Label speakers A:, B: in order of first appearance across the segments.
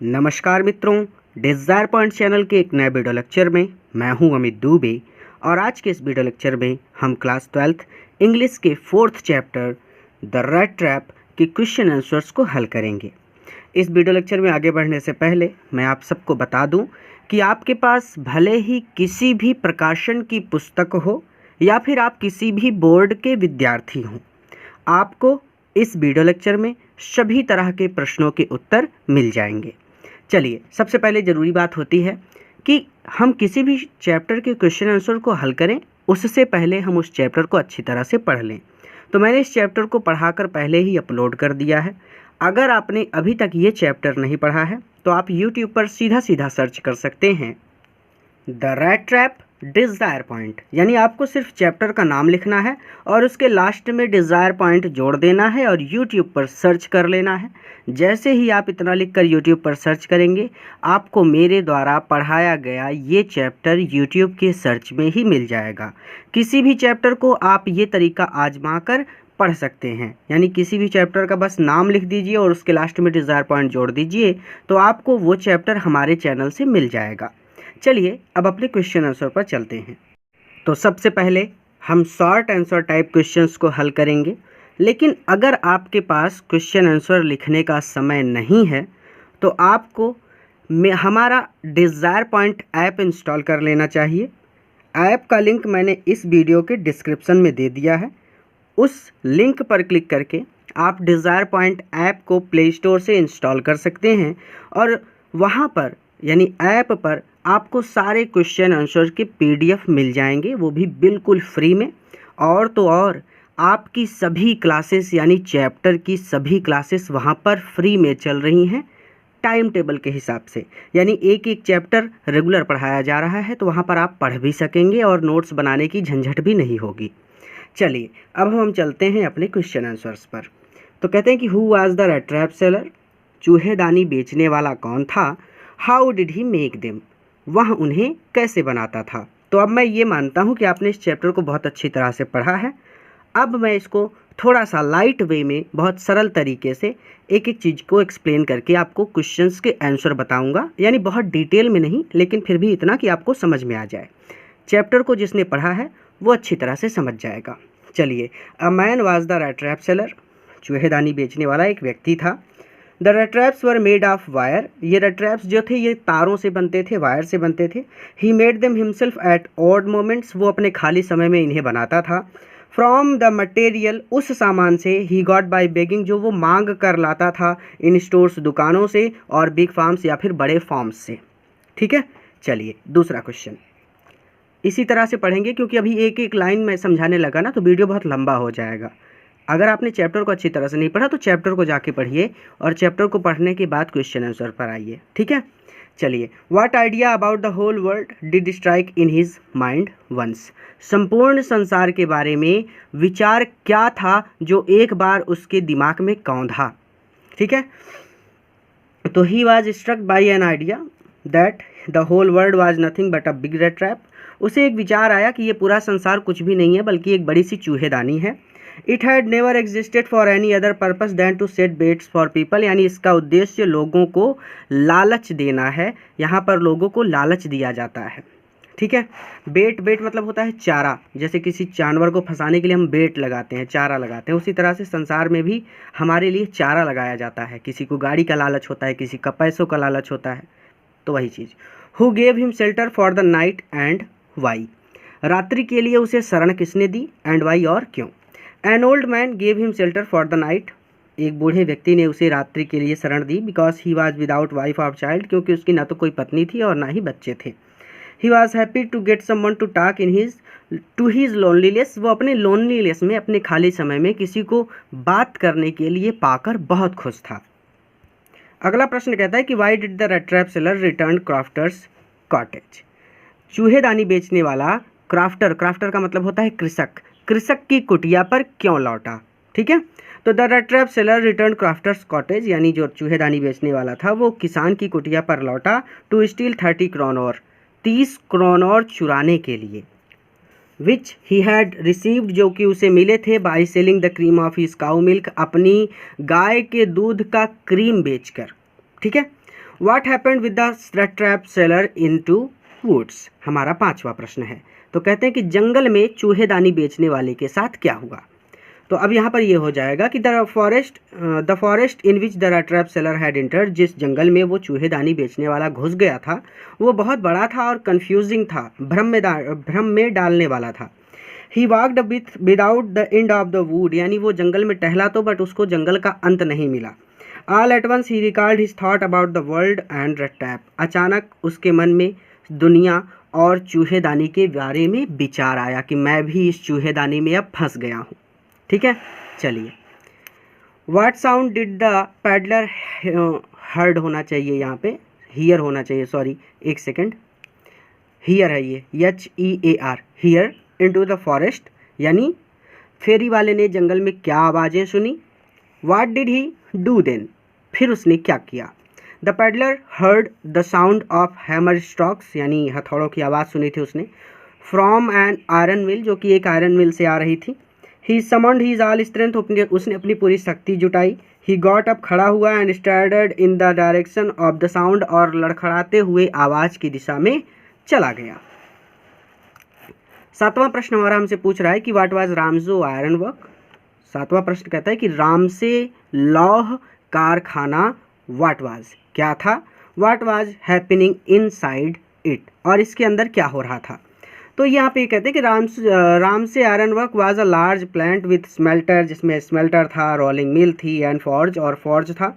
A: नमस्कार मित्रों, desire point channel के एक नए वीडियो लेक्चर में मैं हूं अमित दुबे। और आज के इस वीडियो लेक्चर में हम क्लास 12th इंग्लिश के 4th chapter the rat trap के क्वेश्चन आंसर्स को हल करेंगे। इस वीडियो लेक्चर में आगे बढ़ने से पहले मैं आप सबको बता दूं कि आपके पास भले ही किसी भी प्रकाशन की पुस्तक हो या फिर आप किसी भी बोर्ड के विद्यार्थी हों, आपको इस वीडियो लेक्चर में सभी तरह के प्रश्नों के उत्तर मिल जाएंगे। चलिए, सबसे पहले ज़रूरी बात होती है कि हम किसी भी चैप्टर के क्वेश्चन आंसर को हल करें उससे पहले हम उस चैप्टर को अच्छी तरह से पढ़ लें। तो मैंने इस चैप्टर को पढ़ाकर पहले ही अपलोड कर दिया है। अगर आपने अभी तक ये चैप्टर नहीं पढ़ा है तो आप YouTube पर सीधा सीधा सर्च कर सकते हैं the rat trap desire point, यानी आपको सिर्फ चैप्टर का नाम लिखना है और उसके लास्ट में डिज़ायर पॉइंट जोड़ देना है और YouTube पर सर्च कर लेना है। जैसे ही आप इतना लिखकर YouTube पर सर्च करेंगे, आपको मेरे द्वारा पढ़ाया गया ये चैप्टर YouTube के सर्च में ही मिल जाएगा। किसी भी चैप्टर को आप ये तरीका आजमा कर पढ़ सकते हैं, यानी किसी भी चैप्टर का बस नाम लिख दीजिए और उसके लास्ट में डिज़ायर पॉइंट जोड़ दीजिए तो आपको वो चैप्टर हमारे चैनल से मिल जाएगा। चलिए, अब अपने क्वेश्चन आंसर पर चलते हैं। तो सबसे पहले हम शॉर्ट आंसर टाइप क्वेश्चंस को हल करेंगे, लेकिन अगर आपके पास क्वेश्चन आंसर लिखने का समय नहीं है तो आपको हमारा डिज़ायर पॉइंट ऐप इंस्टॉल कर लेना चाहिए। ऐप का लिंक मैंने इस वीडियो के डिस्क्रिप्शन में दे दिया है। उस लिंक पर क्लिक करके आप डिज़ायर पॉइंट ऐप को प्ले स्टोर से इंस्टॉल कर सकते हैं और वहाँ पर यानी ऐप पर आपको सारे क्वेश्चन आंसर के PDF मिल जाएंगे, वो भी बिल्कुल फ्री में। और तो और आपकी सभी क्लासेस यानी चैप्टर की सभी क्लासेस वहाँ पर फ्री में चल रही हैं टाइम टेबल के हिसाब से, यानी एक एक चैप्टर रेगुलर पढ़ाया जा रहा है तो वहाँ पर आप पढ़ भी सकेंगे और नोट्स बनाने की झंझट भी नहीं होगी। चलिए, अब हम चलते हैं अपने क्वेश्चन आंसर्स पर। तो कहते हैं कि who was the rat trap seller, चूहेदानी बेचने वाला कौन था। How did he make them, वह उन्हें कैसे बनाता था। तो अब मैं ये मानता हूँ कि आपने इस चैप्टर को बहुत अच्छी तरह से पढ़ा है। अब मैं इसको थोड़ा सा लाइट वे में बहुत सरल तरीके से एक एक चीज़ को एक्सप्लेन करके आपको क्वेश्चंस के आंसर बताऊंगा, यानी बहुत डिटेल में नहीं, लेकिन फिर भी इतना कि आपको समझ में आ जाए। चैप्टर को जिसने पढ़ा है वो अच्छी तरह से समझ जाएगा। चलिए, a man was the rat trap seller, चूहेदानी बेचने वाला एक व्यक्ति था। The rat traps were made of wire, ये रैट ट्रैप्स जो थे ये तारों से बनते थे, वायर से बनते थे। He made them himself at odd moments, वो अपने खाली समय में इन्हें बनाता था। फ्रॉम द मटेरियल, उस सामान से। ही गॉट बाय बेगिंग, जो वो मांग कर लाता था इन स्टोर्स, दुकानों से, और बिग फार्म्स या फिर बड़े फार्म्स से। ठीक है, चलिए दूसरा क्वेश्चन इसी तरह से पढ़ेंगे क्योंकि अभी एक एक लाइन में समझाने लगा ना तो वीडियो बहुत लंबा हो जाएगा। अगर आपने चैप्टर को अच्छी तरह से नहीं पढ़ा तो चैप्टर को जाके पढ़िए और चैप्टर को पढ़ने के बाद क्वेश्चन आंसर पर आइए। ठीक है, चलिए। What idea about the whole world did strike in his mind once, संपूर्ण संसार के बारे में विचार क्या था जो एक बार उसके दिमाग में कौंधा। ठीक है, तो he was struck by an idea that the whole world was nothing but a big rat trap, उसे एक विचार आया कि ये पूरा संसार कुछ भी नहीं है बल्कि एक बड़ी सी चूहेदानी है। It had never existed for any other purpose than to set baits for people, यानी इसका उद्देश्य लोगों को लालच देना है। यहाँ पर लोगों को लालच दिया जाता है। ठीक है, बेट मतलब होता है चारा, जैसे किसी जानवर को फंसाने के लिए हम बेट लगाते हैं, चारा लगाते हैं, उसी तरह से संसार में भी हमारे लिए चारा लगाया जाता है। किसी को गाड़ी का लालच होता है, किसी का पैसों का लालच होता है, तो वही चीज़। Who gave him shelter for the night and why, रात्रि के लिए उसे शरण किसने दी, एंड वाई और क्यों। An old man gave him shelter for the night, एक बूढ़े व्यक्ति ने उसे रात्रि के लिए शरण दी। Because he was without wife और चाइल्ड, क्योंकि उसकी ना तो कोई पत्नी थी और ना ही बच्चे थे। He was happy to get someone to talk in his loneliness, वो अपने लोनलीनेस में, अपने खाली समय में किसी को बात करने के लिए पाकर बहुत खुश था। अगला प्रश्न कहता है कि why did the rat trap seller return crofter's cottage, चूहेदानी बेचने वाला क्राफ्टर का मतलब होता है कृषक की कुटिया पर क्यों लौटा। ठीक है, तो the rat trap seller return crofter's cottage, यानी जो चूहेदानी बेचने वाला था वो किसान की कुटिया पर लौटा टू स्टील 30 क्रोनोर, 30 क्रोनोर चुराने के लिए। विच ही हैड रिसीव्ड, जो कि उसे मिले थे, by selling the cream of his cow milk, अपनी गाय के दूध का क्रीम बेचकर। ठीक है, what happened with the trap seller into woods, हमारा 5वां प्रश्न है। तो कहते हैं कि जंगल में चूहेदानी बेचने वाले के साथ क्या हुआ। तो अब यहाँ पर ये हो जाएगा कि the forest in which the trap seller had entered, जिस जंगल में वो चूहेदानी बेचने वाला घुस गया था वो बहुत बड़ा था और कंफ्यूजिंग था, भ्रम में डालने वाला था। He walked without the end of the wood, यानी वो जंगल में टहला तो बट उसको जंगल का अंत नहीं मिला। All at once he recalled his thought about the world and the trap, अचानक उसके मन में दुनिया और चूहेदानी के बारे में विचार आया कि मैं भी इस चूहेदानी में अब फंस गया हूँ। ठीक है, चलिए। What sound did the peddler heard होना चाहिए, यहाँ पे हियर होना चाहिए, सॉरी एक सेकेंड, हियर है ये HEAR, hear into the forest, यानी फेरी वाले ने जंगल में क्या आवाज़ें सुनी। What did he do then, फिर उसने क्या किया। The peddler heard the sound of hammer strokes, यानी हथौड़ों की आवाज़ सुनी थी उसने, फ्रॉम एन आयरन मिल, जो कि एक आयरन मिल से आ रही थी। ही समन्ड हीज ऑल स्ट्रेंथ, उसने अपनी पूरी शक्ति जुटाई। ही गॉट अप, खड़ा हुआ, and started in the direction of the sound, और लड़खड़ाते हुए आवाज़ की दिशा में चला गया। 7वां प्रश्न हमारा हमसे पूछ रहा है कि व्हाट वाज रामजो आयरन वर्क। 7वां प्रश्न कहता है कि रामसे लौह कारखाना व्हाट वाज, क्या था, what was happening inside it, और इसके अंदर क्या हो रहा था। तो यहाँ पे कहते हैं कि Ramsay iron work was a large plant with smelter, जिसमें स्मेल्टर था, रोलिंग मिल थी, एंड फॉर्ज, और फॉर्ज था।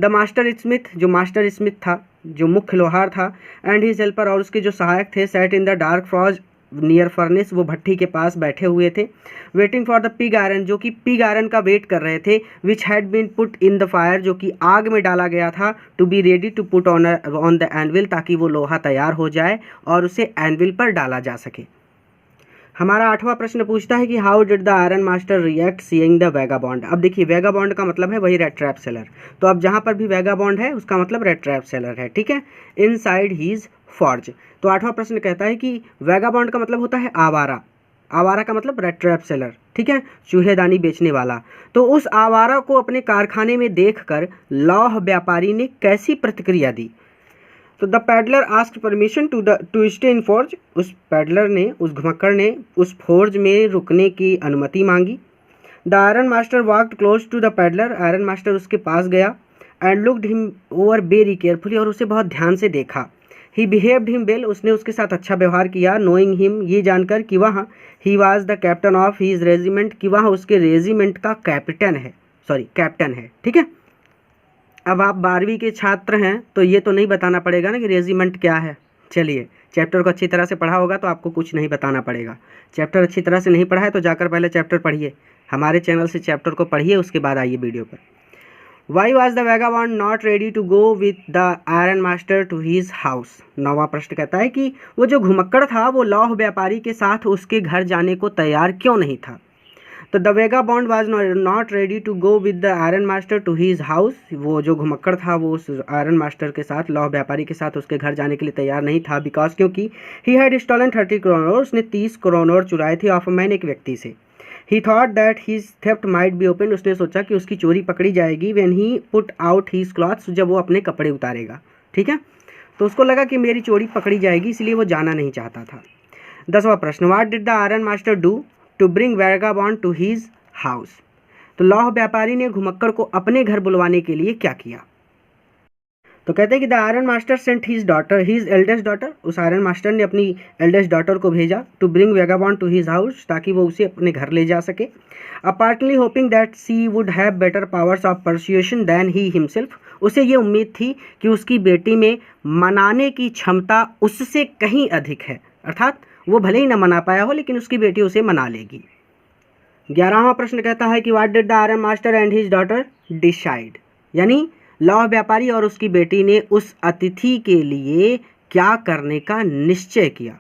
A: द मास्टर स्मिथ, जो मास्टर स्मिथ था, जो मुख्य लोहार था, एंड हिज हेल्पर, और उसके जो सहायक थे, sat in the dark forge near furnace, वो भट्टी के पास बैठे हुए थे। Waiting for the pig iron, जो कि पिग आयरन का वेट कर रहे थे, which had been put in the fire, जो कि आग में डाला गया था, to be ready to put on the anvil, ताकि वो लोहा तैयार हो जाए और उसे एनविल पर डाला जा सके। हमारा 8वां प्रश्न पूछता है कि how did the iron master react seeing the vagabond. अब देखिए वैगाबॉन्ड का मतलब है वही रेड ट्रैप सेलर, तो अब जहाँ पर भी वैगाबॉन्ड है उसका मतलब रेड ट्रैप सेलर है। ठीक है, इनसाइड हीज फॉर्ज। तो 8वां प्रश्न कहता है कि वैगाबॉन्ड का मतलब होता है आवारा, आवारा का मतलब रेड ट्रैप सेलर, ठीक है, चूहेदानी बेचने वाला। तो उस आवारा को अपने कारखाने में देखकर लौह व्यापारी ने कैसी प्रतिक्रिया दी। तो the peddler asked permission to stay in forge, उस पैडलर ने, उस घुमक्कड़ ने उस फोर्ज में रुकने की अनुमति मांगी। The iron master walked close to the peddler, iron master उसके पास गया, and looked him over very carefully, और उसे बहुत ध्यान से देखा। ही बिहेव्ड हिम वेल, उसने उसके साथ अच्छा व्यवहार किया। नोइंग हिम, ये जानकर कि वहाँ he was the captain of his regiment, कि वहाँ उसके रेजिमेंट का कैप्टन है। ठीक है, अब आप 12वीं के छात्र हैं तो ये तो नहीं बताना पड़ेगा ना कि रेजिमेंट क्या है। चलिए, चैप्टर को अच्छी तरह से पढ़ा होगा तो आपको कुछ नहीं बताना पड़ेगा। चैप्टर अच्छी तरह से नहीं पढ़ा है तो जाकर पहले चैप्टर पढ़िए, हमारे चैनल से चैप्टर को पढ़िए, उसके बाद आइए वीडियो पर। Why was the vagabond not ready to go with the iron master to his house. 9वां प्रश्न कहता है कि वो जो घुमक्कड़ था वो लौह व्यापारी के साथ उसके घर जाने को तैयार क्यों नहीं था। तो the vagabond was not ready to go with the iron master to his house, वो जो घुमक्कड़ था वो उस आयरन मास्टर के साथ, लौह व्यापारी के साथ उसके घर जाने के लिए तैयार नहीं था। बिकॉज, क्योंकि ही हैड स्टॉलन 30 करोड़, उसने 30 करोड़ चुराए थे ऑफ मैन, एक व्यक्ति से। He thought that his theft might be open, उसने सोचा कि उसकी चोरी पकड़ी जाएगी when he put out his clothes, जब वो अपने कपड़े उतारेगा। ठीक है, तो उसको लगा कि मेरी चोरी पकड़ी जाएगी, इसलिए वो जाना नहीं चाहता था। 10वां प्रश्न, what did the iron master do to bring vagabond to his house. तो लौह व्यापारी ने घुमक्कड़ को अपने घर बुलवाने के लिए क्या किया। तो कहते हैं कि the iron master sent his eldest daughter, उस आयरन मास्टर ने अपनी एल्डेस्ट डॉटर को भेजा to bring vagabond to his house, ताकि वो उसे अपने घर ले जा सके। Apparently hoping that she would have better powers of persuasion than he himself, उसे ये उम्मीद थी कि उसकी बेटी में मनाने की क्षमता उससे कहीं अधिक है, अर्थात वो भले ही न मना पाया हो लेकिन उसकी बेटी उसे मना लेगी। 11वां प्रश्न कहता है कि what did the iron master and his daughter decide, यानी लौह व्यापारी और उसकी बेटी ने उस अतिथि के लिए क्या करने का निश्चय किया।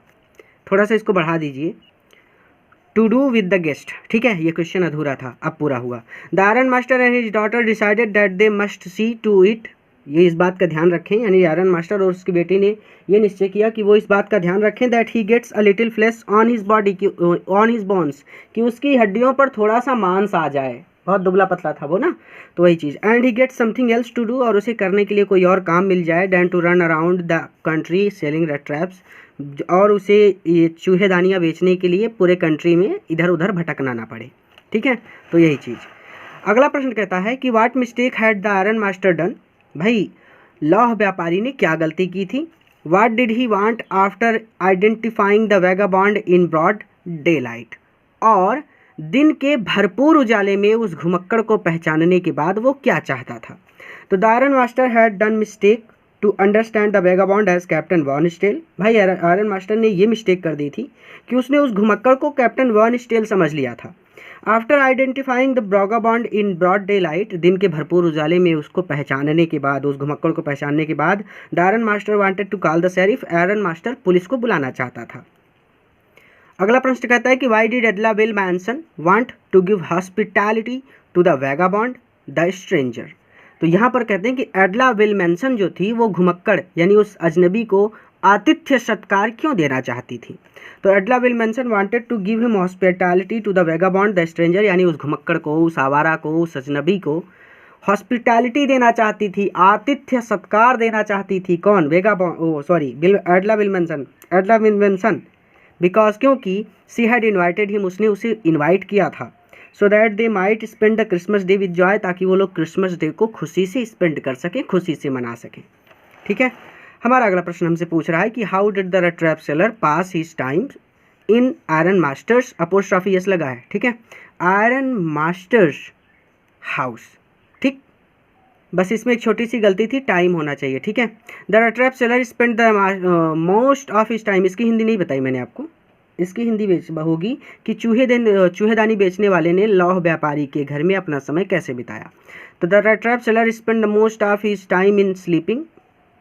A: थोड़ा सा इसको बढ़ा दीजिए, to do with the guest. ठीक है, ये क्वेश्चन अधूरा था, अब पूरा हुआ। The iron master and his daughter decided that they must see to it, ये इस बात का ध्यान रखें, यानी आयरन मास्टर और उसकी बेटी ने ये निश्चय किया कि वो इस बात का ध्यान रखें that he gets a little flesh on his body, on his bones, कि उसकी हड्डियों पर थोड़ा सा मांस आ जाए। बहुत दुबला पतला था वो ना, तो वही चीज़। And he get something else to do, और उसे करने के लिए कोई और काम मिल जाए, then to run around the country selling rat traps, और उसे ये चूहेदानियाँ बेचने के लिए पूरे कंट्री में इधर उधर भटकना ना पड़े। ठीक है, तो यही चीज़। अगला प्रश्न कहता है कि what mistake had the iron master done, भाई लौह व्यापारी ने क्या गलती की थी। What did he want after identifying the vagabond in broad daylight, और दिन के भरपूर उजाले में उस घुमक्कड़ को पहचानने के बाद वो क्या चाहता था। तो the iron master had done mistake to understand the vagabond as captain von Stahle, भाई आयरन मास्टर ने ये मिस्टेक कर दी थी कि उसने उस घुमक्कड़ को कैप्टन वॉन स्टेल समझ लिया था। After identifying the vagabond in broad daylight, दिन के भरपूर उजाले में उसको पहचानने के बाद, उस घुमक्कड़ को पहचानने के बाद, the iron master wanted to call the sheriff, iron master police को बुलाना चाहता था। अगला प्रश्न कहता है कि why did Edla Willmansson want to give hospitality to the vagabond the stranger. तो यहाँ पर कहते हैं कि एडला विल मैनसन जो थी वो घुमक्कड़ यानी उस अजनबी को आतिथ्य सत्कार क्यों देना चाहती थी। तो Edla Willmansson wanted to give him hospitality to the vagabond the stranger, यानी उस घुमक्कड़ को, उस आवारा को, उस अजनबी को हॉस्पिटैलिटी देना चाहती थी, आतिथ्य सत्कार देना चाहती थी। कौन? एडला विल मैनसन बिकॉज, क्योंकि सी हैड इन्वाइटेड हिम, उसने उसे इन्वाइट किया था, so that they might spend the Christmas day with Joy, ताकि वो लोग क्रिसमस डे को खुशी से स्पेंड कर सकें, खुशी से मना सकें। ठीक है, हमारा अगला प्रश्न हमसे पूछ रहा है कि how did the red trap seller pass his time in iron masters, apostrophe S लगा है। ठीक है, आयरन मास्टर्स हाउस। ठीक, बस इसमें एक छोटी सी गलती थी, टाइम होना चाहिए। ठीक है, the red trap seller spend the most of his time, इसकी हिंदी नहीं बताई मैंने आपको, इसकी हिंदी होगी कि चूहेदानी बेचने वाले ने लौह व्यापारी के घर में अपना समय कैसे बिताया। तो the red trap seller spend the most of his time in sleeping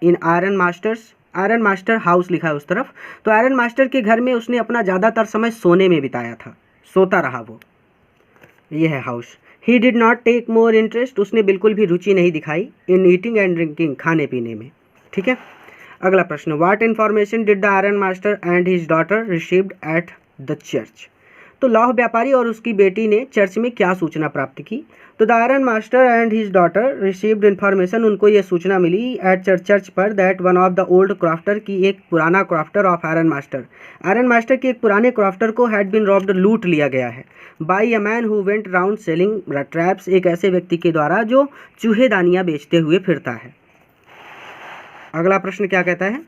A: in iron master house लिखा है उस तरफ। तो आयरन मास्टर के घर में उसने अपना ज़्यादातर समय सोने में बिताया था, सोता रहा वो, ये है house. He did not take more interest, उसने बिल्कुल भी रुचि नहीं दिखाई इन ईटिंग एंड ड्रिंकिंग, खाने पीने में। ठीक है, अगला प्रश्न, what information did the iron master and his daughter received at the church. तो लौह व्यापारी और उसकी बेटी ने चर्च में क्या सूचना प्राप्त की। तो the iron master and his daughter received information, उनको ये सूचना मिली एट चर्च पर, that one of the old crafter की, एक पुराना क्राफ्टर ऑफ आयरन मास्टर के एक पुराने क्राफ्टर को हैड बिन रॉब्ड, लूट लिया गया है, by a man who went round selling traps, एक ऐसे व्यक्ति के द्वारा जो चूहेदानियाँ बेचते हुए फिरता है। अगला प्रश्न क्या कहता है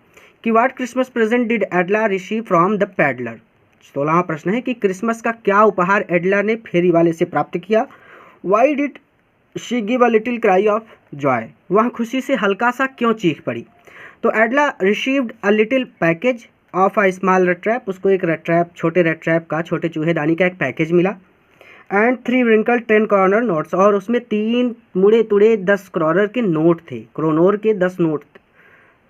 A: कि what Christmas present did Edla receive from the peddler. 16वां प्रश्न है कि क्रिसमस का क्या उपहार एडलर ने फेरी वाले से प्राप्त किया। Why did she give a little cry of joy, वह खुशी से हल्का सा क्यों चीख पड़ी। तो Edla received a little package of a small red trap, उसको एक रेड ट्रैप, छोटे रेड ट्रैप का, छोटे चूहेदानी का एक पैकेज मिला। एंड 3 wrinkled 10 कॉर्नर नोट्स, और उसमें 3 मुड़े तुड़े 10 क्रोनर के नोट थे, क्रोनोर के 10 नोट,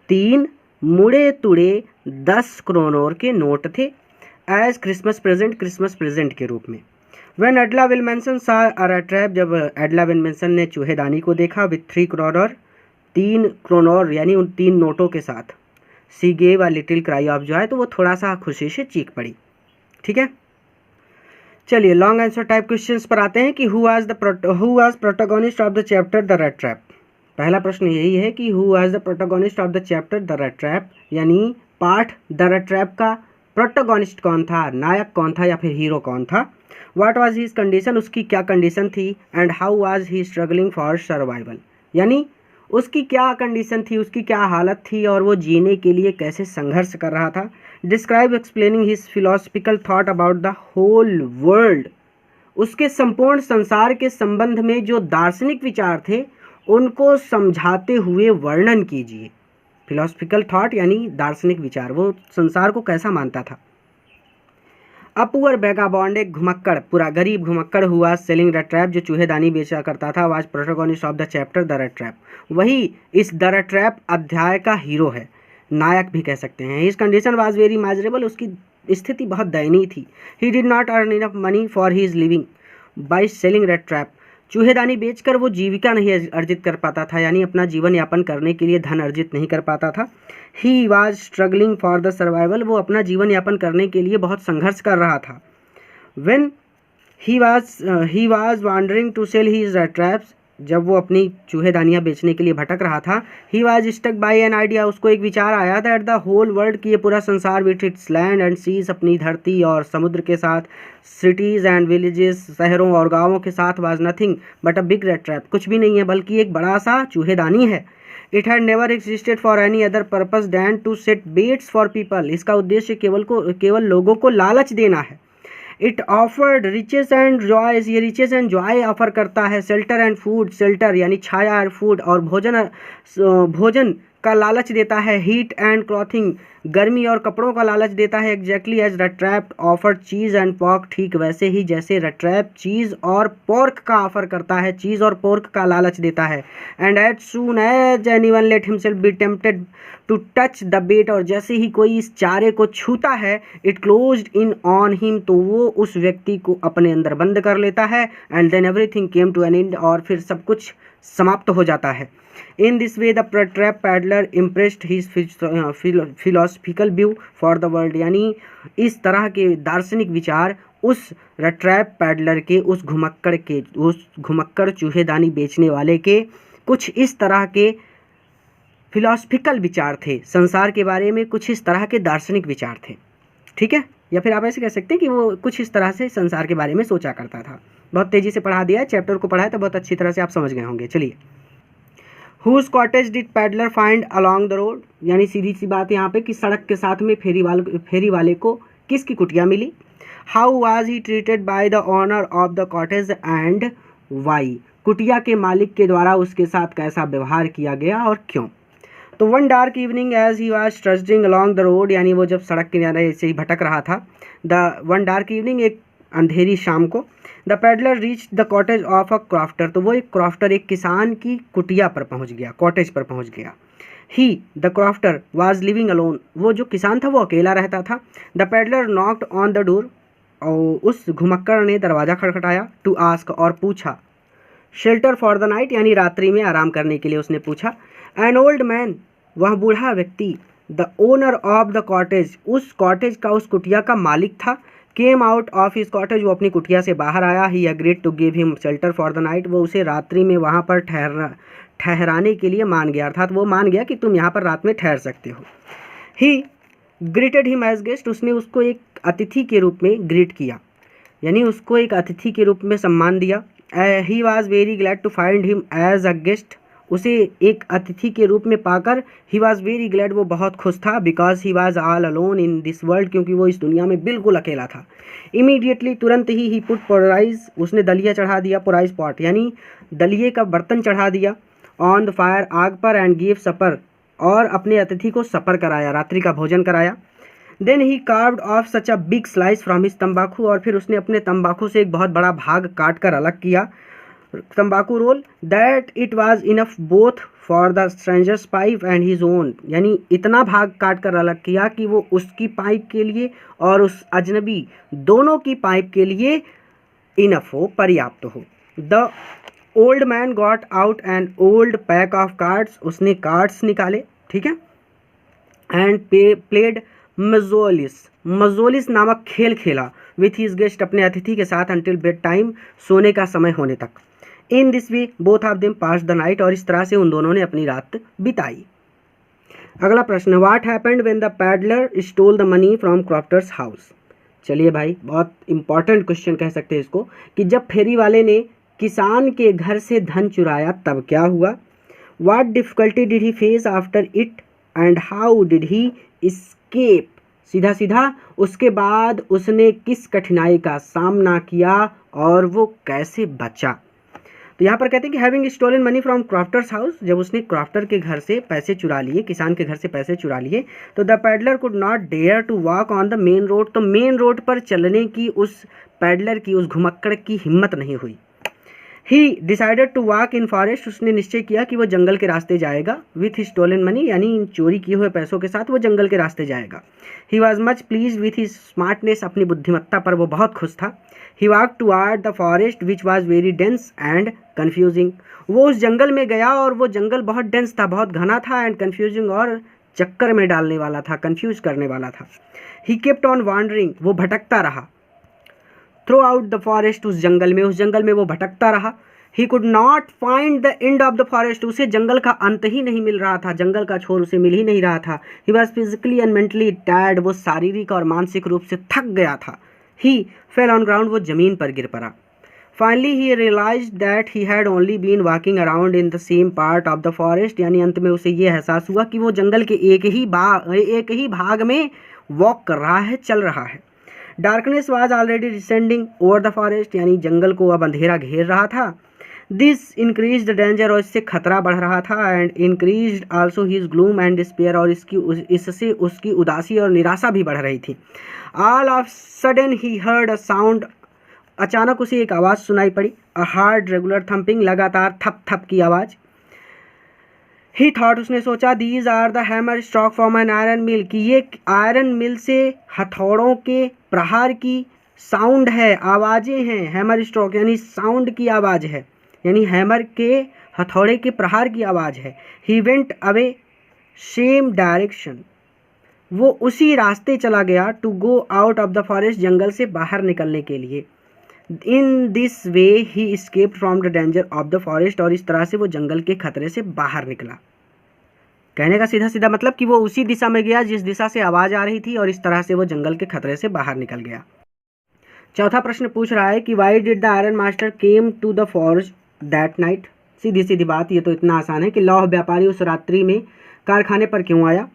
A: 3 मुड़े तुड़े 10 क्रोनोर के नोट थे, एज क्रिसमस प्रेजेंट के रूप में। व्हेन एडला विलमेंसन सा अ रेड ट्रैप, जब एडला विलमेंसन ने चूहेदानी को देखा, विथ 3 क्रोनर, 3 क्रोनर यानी उन 3 नोटों के साथ, सी gave a little cry of Joy, तो वो थोड़ा सा खुशी से चीख पड़ी। ठीक है, चलिए लॉन्ग आंसर टाइप क्वेश्चंस पर आते हैं कि who was protagonist of the chapter the red trap. पहला प्रश्न यही है कि who was the protagonist of the chapter the red trap, यानी पाठ द रेड ट्रैप का प्रोटोगोनिस्ट कौन था, नायक कौन था या फिर हीरो कौन था। व्हाट वाज हिज कंडीशन, उसकी क्या कंडीशन थी। And how was he struggling for survival, यानी उसकी क्या कंडीशन थी, उसकी क्या हालत थी और वो जीने के लिए कैसे संघर्ष कर रहा था। Describe explaining his philosophical thought about the whole world, उसके संपूर्ण संसार के संबंध में जो दार्शनिक विचार थे उनको समझाते हुए वर्णन कीजिए। फिलोसफिकल थॉट यानी दार्शनिक विचार, वो संसार को कैसा मानता था। अ पुअर वैगाबॉन्ड, एक घुमक्कड़, पूरा गरीब घुमक्कड़ हुआ, सेलिंग रेड ट्रैप, जो चूहेदानी बेचा करता था, was protagonist of the chapter the red trap, वही इस द रेड ट्रैप अध्याय का हीरो है, नायक भी कह सकते हैं। His condition was very miserable, उसकी स्थिति बहुत दयनीय थी। He did not earn enough money for his living by selling red trap, चूहेदानी बेचकर वो जीविका नहीं अर्जित कर पाता था, यानी अपना जीवन यापन करने के लिए धन अर्जित नहीं कर पाता था। He was struggling for the survival, वो अपना जीवन यापन करने के लिए बहुत संघर्ष कर रहा था। When he was wandering to sell his rat traps, जब वो अपनी चूहेदानियाँ बेचने के लिए भटक रहा था। He was stuck by an idea, उसको एक विचार आया दैट द होल वर्ल्ड, की ये पूरा संसार with its land and seas, अपनी धरती और समुद्र के साथ, सिटीज़ एंड विलेजेस, शहरों और गाँवों के साथ, was nothing but a big red trap, कुछ भी नहीं है बल्कि एक बड़ा सा चूहेदानी है। It had never existed for any other purpose than to set baits for people, इसका उद्देश्य केवल लोगों को लालच देना है। It offered riches and joys, ये रिचेस एंड जॉय ऑफर करता है। शेल्टर एंड फूड, शेल्टर यानी छाया और फूड, और भोजन का लालच देता है। हीट एंड क्लॉथिंग, गर्मी और कपड़ों का लालच देता है। Exactly as the trap offered cheese and pork, ठीक वैसे ही जैसे द ट्रैप चीज़ और पोर्क का ऑफर करता है, चीज़ और पोर्क का लालच देता है। And as soon as anyone let himself be tempted to touch the bait, और जैसे ही कोई इस चारे को छूता है, it closed in on him, तो वो उस व्यक्ति को अपने अंदर बंद कर लेता है। And then everything came to an end, और फिर सब कुछ समाप्त हो जाता है। In this way the trap peddler impressed his philosophical view for the world, यानी इस तरह के दार्शनिक विचार उस ट्रैप पैडलर के, उस घुमक्कड़ चूहेदानी बेचने वाले के कुछ इस तरह के फिलोसफिकल विचार थे, संसार के बारे में कुछ इस तरह के दार्शनिक विचार थे। ठीक है, या फिर आप ऐसे कह सकते हैं कि वो कुछ इस तरह से संसार के बारे में सोचा करता था। बहुत तेज़ी से पढ़ा दिया है, चैप्टर को पढ़ा है तो बहुत अच्छी तरह से आप समझ गए होंगे। चलिए, whose cottage did peddler find along the road, यानी सीधी सी बात यहाँ पे कि सड़क के साथ में फेरी वाले को किसकी कुटिया मिली। How was he treated by the owner of the cottage and why, कुटिया के मालिक के द्वारा उसके साथ कैसा व्यवहार किया गया और क्यों। तो one dark evening as he was trudging along the road, यानी वो जब सड़क के किनारे से ही भटक रहा था। द वन डार्क इवनिंग, एक अंधेरी शाम को, the peddler reach the cottage of a crofter, तो वो एक क्रॉफ्टर, एक किसान की कुटिया पर पहुंच गया, कॉटेज पर पहुंच गया। He the crofter was living alone, वो जो किसान था वो अकेला रहता था। The peddler knocked on the door, और उस घुमक्कड़ ने दरवाज़ा खटखटाया। टू आस्क, और पूछा। शेल्टर फॉर द नाइट, यानी रात्रि में आराम करने के लिए उसने पूछा। एन ओल्ड मैन, वह बूढ़ा व्यक्ति, the owner of the cottage, उस कॉटेज का, उस कुटिया का मालिक था। Came out of his cottage, वो अपनी कुटिया से बाहर आया। He agreed to give him shelter for the night, वो उसे रात्रि में वहाँ पर ठहराने के लिए मान गया, अर्थात वो मान गया कि तुम यहाँ पर रात में ठहर सकते हो। He greeted him as guest, उसने उसको एक अतिथि के रूप में ग्रीट किया, यानी उसको एक अतिथि के रूप में सम्मान दिया। He was very glad to find him as a guest, उसे एक अतिथि के रूप में पाकर ही वॉज वेरी ग्लैड, वो बहुत खुश था। Because he was all alone in this world, क्योंकि वो इस दुनिया में बिल्कुल अकेला था। इमीडिएटली, तुरंत ही पुट पोराइज, उसने दलिया चढ़ा दिया, पोराइज पॉट यानी दलिये का बर्तन चढ़ा दिया। ऑन द फायर, आग पर। एंड गिव सपर, और अपने अतिथि को सपर कराया, रात्रि का भोजन कराया। Then he carved off such a big slice from his तम्बाकू, और फिर उसने अपने तम्बाकू से एक बहुत बड़ा भाग काट कर अलग किया, तम्बाकू रोल। That it was enough both for the stranger's pipe and his own, यानी इतना भाग काट कर अलग किया कि वो उसकी पाइप के लिए और उस अजनबी दोनों की पाइप के लिए इनफ हो, पर्याप्त हो। The old man got out an old pack of cards, उसने कार्ड्स निकाले, ठीक है। एंड प्लेड मजोलिस नामक खेल खेला। विथ हिज गेस्ट, अपने अतिथि के साथ। अंटिल बेड टाइम, सोने का समय होने तक। इन this way both of them pass the night, और इस तरह से उन दोनों ने अपनी रात बिताई। अगला प्रश्न, what happened when the peddler stole the money from crofter's house. चलिए भाई, बहुत इंपॉर्टेंट क्वेश्चन कह सकते हैं इसको, कि जब फेरी वाले ने किसान के घर से धन चुराया तब क्या हुआ। What difficulty did he face after it and how did he escape, सीधा सीधा उसके बाद उसने किस कठिनाई का सामना किया और वो कैसे बचा। तो यहाँ पर कहते हैं कि having stolen money from crofter's house, जब उसने क्रॉफ्टर के घर से पैसे चुरा लिए, किसान के घर से पैसे चुरा लिए, तो the peddler could not dare to walk on the main road, तो मेन रोड पर चलने की उस पैडलर की, उस घुमक्कड़ की हिम्मत नहीं हुई। He decided to walk in forest, उसने निश्चय किया कि वो जंगल के रास्ते जाएगा। विथ स्टोलन मनी, यानी इन चोरी किए हुए पैसों के साथ वो जंगल के रास्ते जाएगा। He was much pleased with his smartness, अपनी बुद्धिमत्ता पर वो बहुत खुश था। He walk toward the forest which was very dense and confusing, वो उस जंगल में गया और वो जंगल बहुत डेंस था, बहुत घना था। एंड कन्फ्यूजिंग, और चक्कर में डालने वाला था, कन्फ्यूज करने वाला था। ही केप्ट ऑन वॉन्डरिंग, वो भटकता रहा। थ्रू आउट द फॉरेस्ट, उस जंगल में वो भटकता रहा। He could not find the end of the forest, उसे जंगल का अंत ही नहीं मिल रहा था, जंगल का छोर उसे मिल ही नहीं रहा था। He was physically and mentally tired, वो शारीरिक और मानसिक रूप से थक गया था। ही फेल ऑन ग्राउंड, वो जमीन पर गिर पड़ा। Finally he realise that he had only been walking around in the same part of the forest, यानी अंत में उसे ये एहसास हुआ कि वो जंगल के एक ही भाग में वॉक कर रहा है, चल रहा है। Darkness was already descending over the forest, यानी जंगल को अब अंधेरा घेर रहा था। दिस इंक्रीज द डेंजर, और इससे खतरा बढ़ रहा था। And increase also his gloom and despair, और इससे उसकी उदासी और निराशा भी बढ़ रही थी। All of sudden he heard a sound, अचानक उसे एक आवाज़ सुनाई पड़ी। अ हार्ड रेगुलर थम्पिंग, लगातार थप थप की आवाज़। ही थॉट, उसने सोचा, these are the hammer stroke from an iron mill, कि ये आयरन मिल से हथौड़ों के प्रहार की साउंड है, आवाज़ें हैं। हैमर स्ट्रोक यानी साउंड की आवाज़ है, यानी हैमर के हथौड़े के प्रहार की आवाज़ है। He went away same direction, वो उसी रास्ते चला गया। To go out of the forest, जंगल से बाहर निकलने के लिए। In this way he escaped from the danger of the forest, और इस तरह से वो जंगल के खतरे से बाहर निकला। कहने का सीधा सीधा मतलब कि वो उसी दिशा में गया जिस दिशा से आवाज़ आ रही थी, और इस तरह से वो जंगल के खतरे से बाहर निकल गया। चौथा प्रश्न पूछ रहा है कि why did the iron master came to the forge that night. सीधी सीधी बात, ये तो इतना आसान है कि लौह व्यापारी उस रात्रि में कारखाने पर क्यों आया।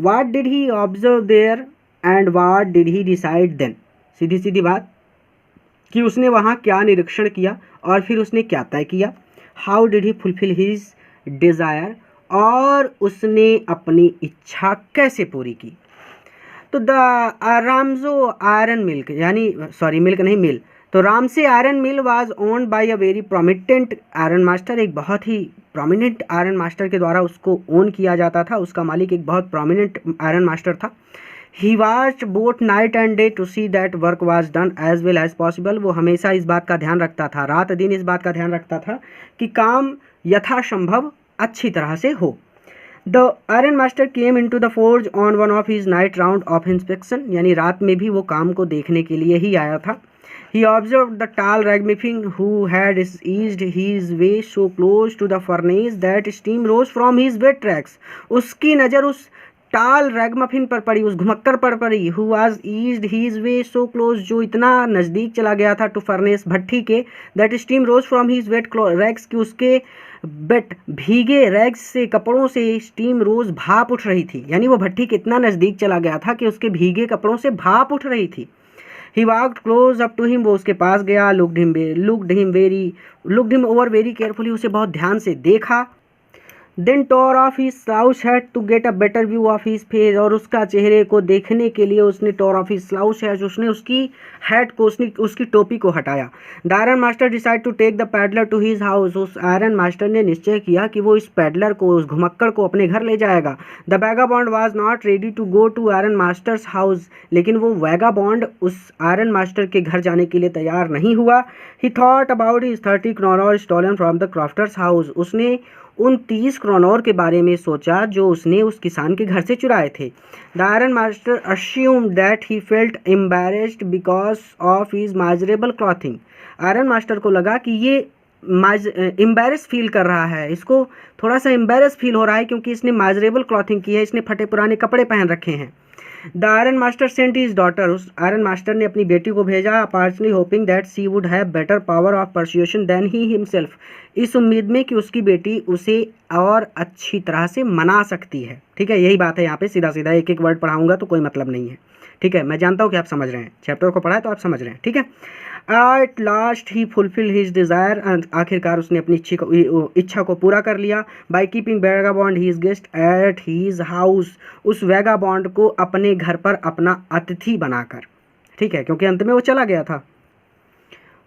A: What did he observe there and what did he decide then. सीधी सीधी बात कि उसने वहाँ क्या निरीक्षण किया और फिर उसने क्या तय किया। How did he fulfil his desire, और उसने अपनी इच्छा कैसे पूरी की। तो द रामजो आयरन मिल्क, यानी सॉरी मिल्क नहीं मिल, तो Ramsay iron mill was owned by a very prominent iron master, एक बहुत ही प्रोमिनेंट आयरन मास्टर के द्वारा उसको ओन किया जाता था। उसका मालिक एक बहुत प्रोमिनेंट आयरन मास्टर था। He watched both night and day to see that work was done as well as possible, वो हमेशा इस बात का ध्यान रखता था, रात दिन इस बात का ध्यान रखता था कि काम यथासंभव अच्छी तरह से हो। The iron master came in to the forge on one of his night round of inspection, यानी रात में भी वो काम को देखने के लिए ही आया था। He observed the tall ragamuffin who had eased his way so close to the furnace that steam rose from his wet tracks. उसकी नज़र उस टाल रैगमफिन पर पड़ी, उस घुमक्कर पर पड़ी। Who was eased his way so close, जो इतना नज़दीक चला गया था टू फर्नेस, भट्ठी के। That steam rose from his wet rags, की उसके बेट भीगे रैग्स से, कपड़ों से स्टीम रोज, भाप उठ रही थी। यानी वो भट्ठी के इतना नज़दीक चला गया था कि उसके भीगे कपड़ों से भाप उठ रही थी। He walked close up to him, वो उसके पास गया। looked him over very carefully, उसे बहुत ध्यान से देखा। Then tore off his slouch hat to get a better view of his face, और उसका चेहरे को देखने के लिए उसने tore off his slouch hat, उसने उसकी हैट को, उसकी टोपी को हटाया। The iron master decided to take the peddler to his house, उस आयरन मास्टर ने निश्चय किया कि वो इस पैडलर को, उस घुमक्कड़ को अपने घर ले जाएगा। The vagabond was not ready to go to iron master's house, लेकिन वो वैगाबॉन्ड उस आयरन मास्टर के घर जाने के लिए तैयार नहीं हुआ। He thought about his 30 kroner stolen from the crofter's house, उसने उन 30 क्रोनोर के बारे में सोचा जो उसने उस किसान के घर से चुराए थे। The iron master assumed that he felt embarrassed because of his miserable clothing, iron master को लगा कि ये एम्बैरेस फील कर रहा है, इसको थोड़ा सा एम्बैरेस फील हो रहा है क्योंकि इसने माइजरेबल क्लॉथिंग की है, इसने फटे पुराने कपड़े पहन रखे हैं। The iron master sent his daughter, उस आयरन मास्टर ने अपनी बेटी को भेजा, apparently hoping that she would have better power of persuasion than he himself, इस उम्मीद में कि उसकी बेटी उसे और अच्छी तरह से मना सकती है। ठीक है, यही बात है यहाँ पे, सीधा सीधा एक एक वर्ड पढ़ाऊंगा तो कोई मतलब नहीं है। ठीक है, मैं जानता हूँ कि आप समझ रहे हैं, चैप्टर को पढ़ा है तो आप समझ रहे हैं। ठीक है, at last he fulfil his desire, आखिरकार उसने अपनी इच्छा को पूरा कर लिया। By keeping vagabond his guest at his house, उस वैगाबॉन्ड को अपने घर पर अपना अतिथि बनाकर। ठीक है, क्योंकि अंत में वो चला गया था।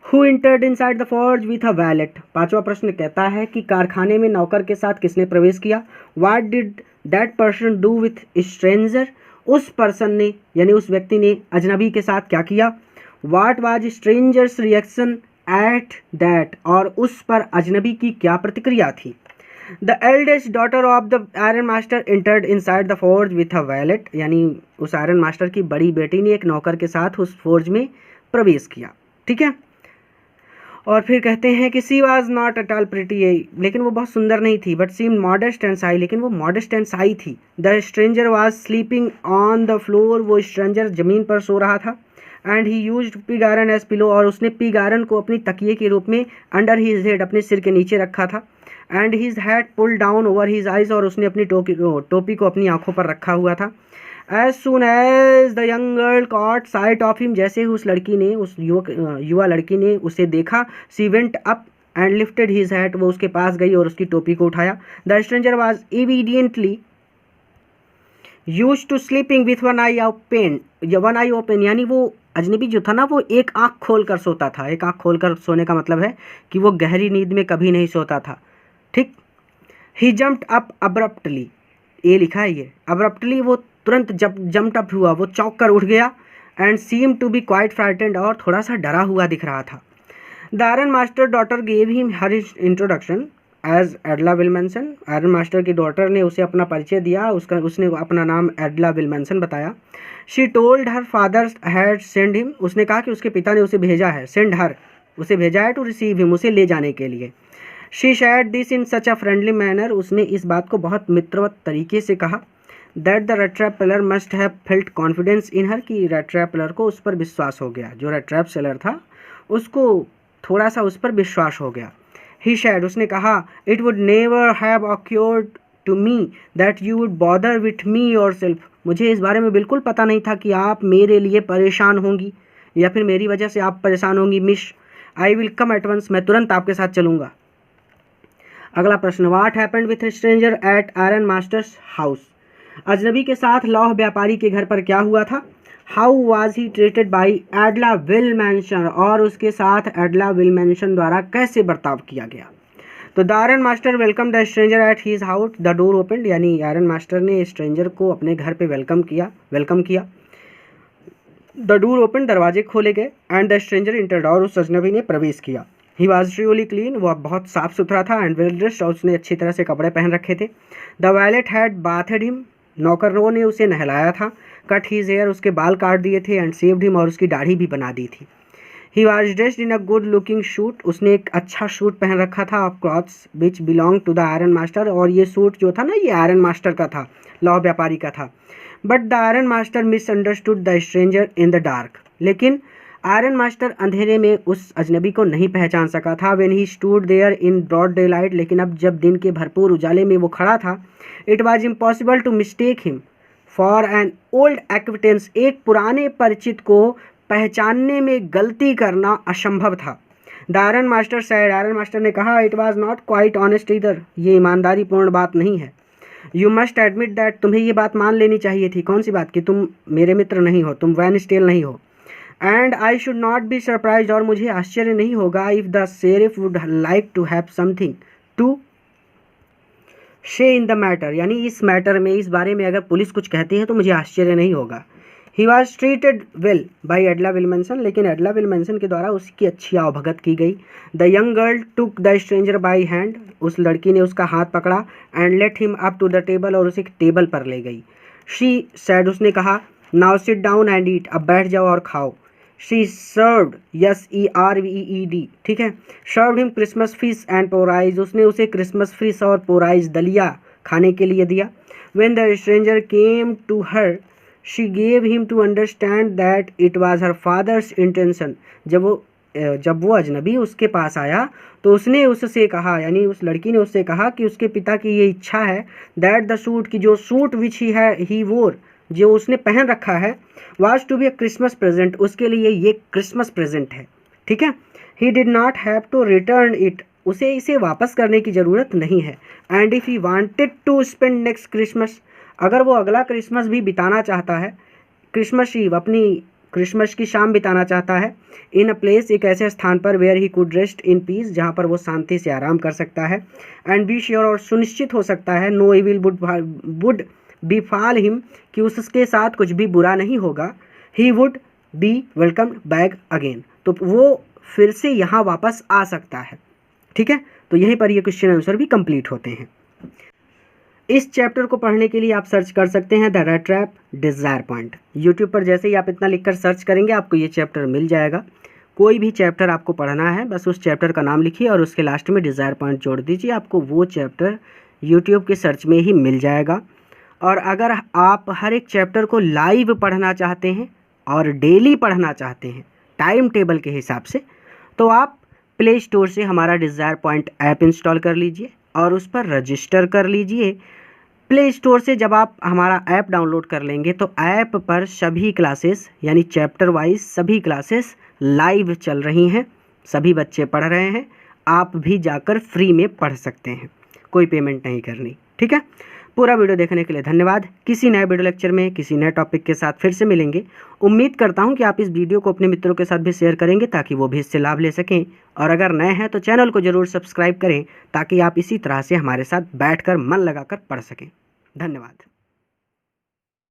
A: Who entered inside the forge with a wallet, पांचवा प्रश्न कहता है कि कारखाने में नौकर के साथ किसने प्रवेश किया। What did that person do with stranger, उस पर्सन ने यानी उस व्यक्ति ने अजनबी के साथ क्या किया। What was strangers reaction at that, और उस पर अजनबी की क्या प्रतिक्रिया थी। The eldest daughter of the iron master entered inside the forge with a wallet, यानी उस आयरन मास्टर की बड़ी बेटी ने एक नौकर के साथ उस फोर्ज में प्रवेश किया। ठीक है। और फिर कहते हैं कि she was not at all pretty, लेकिन वो बहुत सुंदर नहीं थी, but seem modest and shy, लेकिन वो मॉडेस्ट एंड साई थी। The stranger was sleeping on the floor, वो स्ट्रेंजर ज़मीन पर सो रहा था। And he used pea garden as pillow, और उसने पी गार्डन को अपनी तकिए के रूप में अंडर हिज हेड, अपने सिर के नीचे रखा था। And his hat pull down over his eyes, और उसने अपनी टोपी को अपनी आंखों पर रखा हुआ था। As soon as the young girl caught sight of him, जैसे ही उस लड़की ने, उस युवा लड़की ने उसे देखा, she went up and lifted his hat, वो उसके पास गई और उसकी टोपी को उठाया। The stranger was evidently used to sleeping with one eye open, one eye open, यानी वो अजनबी जो था ना, वो एक आँख खोल कर सोता था। एक आँख खोल कर सोने का मतलब है कि वो गहरी नींद में कभी नहीं सोता था। ठीक। ही जम्प्ड अप अब्रप्टली, ये लिखा है ये अब्रप्टली, वो तुरंत जब जम्प्ड अप हुआ, वो चौंक कर उठ गया। And seem to be quite frightened, और थोड़ा सा डरा हुआ दिख रहा था। The iron master daughter gave him her introduction as Edla Willmansson, iron master की डॉटर ने उसे अपना परिचय दिया, उसने अपना नाम एडला विल्मनसन बताया। She told her father had send him, उसने कहा कि उसके पिता ने उसे भेजा है, सेंड हर, उसे भेजा है, टू रिसीव हिम, उसे ले जाने के लिए। She shared this in such a friendly manner, उसने इस बात को बहुत मित्रवत तरीके से कहा। That the red trap seller must have felt confidence in her, की रेड ट्रैप सेलर को उस पर विश्वास हो गया, जो रेड ट्रैप सेलर था उसको थोड़ा सा उस पर विश्वास हो गया। ही शेड, उसने कहा, it would never have occurred to me that you would bother with me yourself, मुझे इस बारे में बिल्कुल पता नहीं था कि आप मेरे लिए परेशान होंगी या फिर मेरी वजह से आप परेशान होंगी। Miss, I will come at once, मैं तुरंत आपके साथ चलूँगा। अगला प्रश्न, what happened with stranger at iron master's house, अजनबी के साथ लौह व्यापारी के घर पर क्या हुआ था। How was he treated by Edla Willmansson, और उसके साथ एडला विल्मनसन द्वारा कैसे बर्ताव किया गया। तो the iron master welcome the stranger at his house, the door open, यानी आयरन मास्टर ने स्ट्रेंजर को अपने घर पे वेलकम किया। द डोर ओपन, दरवाजे खोले गए। एंड द स्ट्रेंजर इंटर्ड, और उस अजनबी ने प्रवेश किया। ही वॉज ट्रूली क्लीन, वह बहुत साफ सुथरा था। एंड वेल ड्रेस्ड, और उसने अच्छी तरह से कपड़े पहन रखे थे। The wallet had bathed him, नौकरों ने उसे नहलाया था। कट हिज हेयर, उसके बाल काट दिए थे। एंड सेव्ड हिम, और उसकी दाढ़ी भी बना दी थी। He was dressed in a good looking suit, उसने एक अच्छा सूट पहन रखा था, of clothes which belong to the iron master, और ये सूट जो था ना, ये आयरन मास्टर का था, लौह व्यापारी का था। But the iron master misunderstood the stranger in the dark, लेकिन आयरन मास्टर अंधेरे में उस अजनबी को नहीं पहचान सका था। When he stood there in broad daylight, लेकिन अब जब दिन के भरपूर उजाले में वो खड़ा था, it was impossible to mistake him for an old acquaintance, एक पुराने परिचित को पहचानने में गलती करना असंभव था। The iron master sad, iron master ने कहा, it was not quite honest इधर, ये ईमानदारी पूर्ण बात नहीं है। यू मस्ट एडमिट दैट, तुम्हें ये बात मान लेनी चाहिए थी। कौन सी बात, कि तुम मेरे मित्र नहीं हो, तुम वैन स्टेल नहीं हो। And I should not be surprise, और मुझे आश्चर्य नहीं होगा, if the sheriff would like to have something to say in the matter, यानी इस मैटर में, इस बारे में अगर पुलिस कुछ कहती है तो मुझे आश्चर्य नहीं होगा। He was treated well by Edla Willmansson, लेकिन एडला विल्मनसन के द्वारा उसकी अच्छी आवभगत की गई। The young girl took the stranger by hand, उस लड़की ने उसका हाथ पकड़ा। And led him up to the table, और उसे टेबल पर ले गई। शी सैड, उसने कहा, now sit down and eat, अब बैठ जाओ और खाओ। शी सर्व्ड, SERVED, ठीक है, served him Christmas fish and porridge, उसने उसे क्रिसमस फिश और पोराइज, दलिया, खाने के लिए दिया। When the stranger came to her, she gave him to understand that it was her father's intention, जब वो अजनबी उसके पास आया तो उसने उससे कहा, यानी उस लड़की ने उससे कहा कि उसके पिता की ये इच्छा है, दैट द सूट, की जो सूट विच ही वोर, जो उसने पहन रखा है, was to be a Christmas present, उसके लिए ये क्रिसमस प्रेजेंट है। ठीक है। He did not have to return it, उसे इसे वापस करने की ज़रूरत नहीं है। And if he wanted to spend next Christmas, अगर वो अगला क्रिसमस भी बिताना चाहता है, क्रिसमस ईव, अपनी क्रिसमस की शाम बिताना चाहता है, इन अ प्लेस, एक ऐसे स्थान पर, where he could rest in peace, जहाँ पर वो शांति से आराम कर सकता है। एंड बी श्योर, और सुनिश्चित हो सकता है, नो इविल वुड बिफॉल हिम, कि उसके साथ कुछ भी बुरा नहीं होगा। He would be welcome back again, तो वो फिर से यहाँ वापस आ सकता है। ठीक है, तो यहीं पर ये क्वेश्चन आंसर भी कंप्लीट होते हैं। इस चैप्टर को पढ़ने के लिए आप सर्च कर सकते हैं the red trap desire point. YouTube पर जैसे ही आप इतना लिखकर सर्च करेंगे आपको ये चैप्टर मिल जाएगा। कोई भी चैप्टर आपको पढ़ना है, बस उस चैप्टर का नाम लिखिए और उसके लास्ट में डिज़ायर पॉइंट जोड़ दीजिए, आपको वो चैप्टर यूट्यूब के सर्च में ही मिल जाएगा। और अगर आप हर एक चैप्टर को लाइव पढ़ना चाहते हैं और डेली पढ़ना चाहते हैं टाइम टेबल के हिसाब से, तो आप प्ले स्टोर से हमारा डिज़ायर पॉइंट ऐप इंस्टॉल कर लीजिए और उस पर रजिस्टर कर लीजिए। प्ले स्टोर से जब आप हमारा ऐप डाउनलोड कर लेंगे तो ऐप पर सभी क्लासेस यानी चैप्टर वाइज सभी क्लासेस लाइव चल रही हैं, सभी बच्चे पढ़ रहे हैं, आप भी जाकर फ्री में पढ़ सकते हैं, कोई पेमेंट नहीं करनी। ठीक है, पूरा वीडियो देखने के लिए धन्यवाद। किसी नए वीडियो लेक्चर में किसी नए टॉपिक के साथ फिर से मिलेंगे। उम्मीद करता हूं कि आप इस वीडियो को अपने मित्रों के साथ भी शेयर करेंगे ताकि वो भी इससे लाभ ले सकें, और अगर नए हैं तो चैनल को ज़रूर सब्सक्राइब करें ताकि आप इसी तरह से हमारे साथ बैठकर मन लगाकर पढ़ सकें। धन्यवाद।